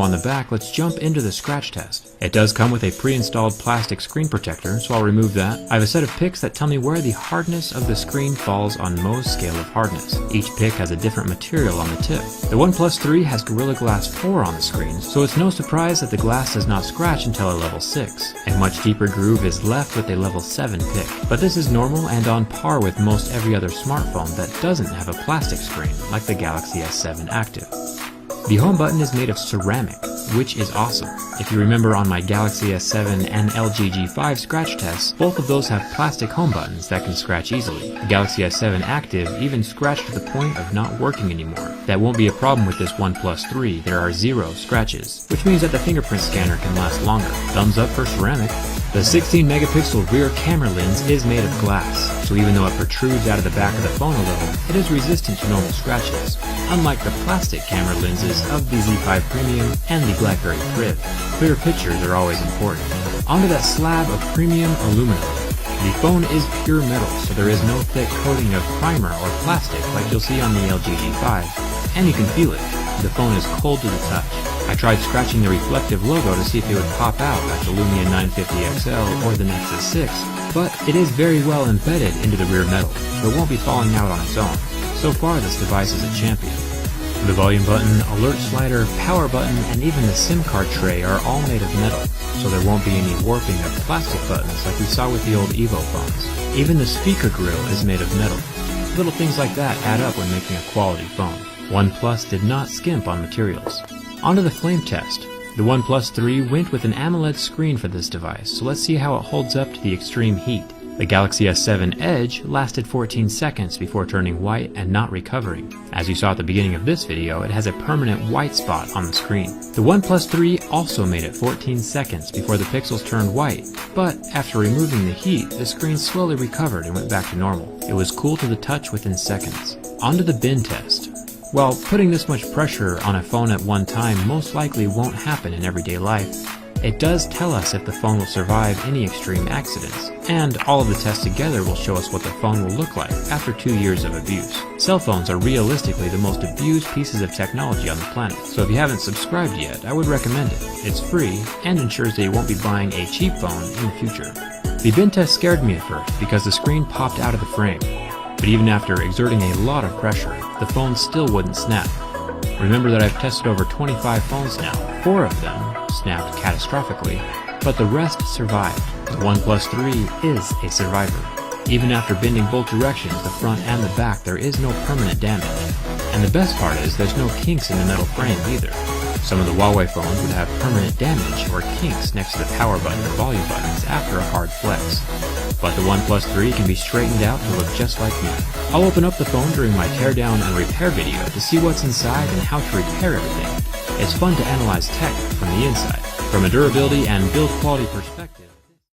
On the back, let's jump into the scratch test. It does come with a pre-installed plastic screen protector, so I'll remove that. I have a set of picks that tell me where the hardness of the screen falls on Mohs scale of hardness. Each pick has a different material on the tip. The OnePlus 3 has Gorilla Glass 4 on the screen, so it's no surprise that the glass does not scratch until a level 6. A much deeper groove is left with a level 7 pick. But this is normal and on par with most every other smartphone that doesn't have a plastic screen, like the Galaxy S7 Active. The home button is made of ceramic, which is awesome. If you remember on my Galaxy S7 and LG G5 scratch tests, both of those have plastic home buttons that can scratch easily. The Galaxy S7 Active even scratched to the point of not working anymore. That won't be a problem with this OnePlus 3, there are 0 scratches, which means that the fingerprint scanner can last longer. Thumbs up for ceramic. The 16-megapixel rear camera lens is made of glass, so even though it protrudes out of the back of the phone a little, it is resistant to normal scratches, unlike the plastic camera lenses of the Z5 Premium and the BlackBerry Priv. Clear pictures are always important. Onto that slab of premium aluminum. The phone is pure metal, so there is no thick coating of primer or plastic like you'll see on the LG G5, and you can feel it. The phone is cold to the touch. I tried scratching the reflective logo to see if it would pop out like the Lumia 950 XL or the Nexus 6, but it is very well embedded into the rear metal, so it won't be falling out on its own. So far this device is a champion. The volume button, alert slider, power button, and even the SIM card tray are all made of metal, so there won't be any warping of plastic buttons like we saw with the old Evo phones. Even the speaker grill is made of metal. Little things like that add up when making a quality phone. OnePlus did not skimp on materials. Onto the flame test. The OnePlus 3 went with an AMOLED screen for this device, so let's see how it holds up to the extreme heat. The Galaxy S7 Edge lasted 14 seconds before turning white and not recovering. As you saw at the beginning of this video, it has a permanent white spot on the screen. The OnePlus 3 also made it 14 seconds before the pixels turned white, but after removing the heat, the screen slowly recovered and went back to normal. It was cool to the touch within seconds. Onto the bin test. While putting this much pressure on a phone at one time most likely won't happen in everyday life, it does tell us if the phone will survive any extreme accidents, and all of the tests together will show us what the phone will look like after 2 years of abuse. Cell phones are realistically the most abused pieces of technology on the planet, so if you haven't subscribed yet, I would recommend it. It's free, and ensures that you won't be buying a cheap phone in the future. The bin test scared me at first because the screen popped out of the frame, but even after exerting a lot of pressure, the phone still wouldn't snap. Remember that I've tested over 25 phones now. 4 of them snapped catastrophically, but the rest survived. The OnePlus 3 is a survivor. Even after bending both directions, the front and the back, there is no permanent damage. And the best part is there's no kinks in the metal frame either. Some of the Huawei phones would have permanent damage or kinks next to the power button or volume buttons after a hard flex. But the OnePlus 3 can be straightened out to look just like me. I'll open up the phone during my teardown and repair video to see what's inside and how to repair everything. It's fun to analyze tech from the inside, from a durability and build quality perspective.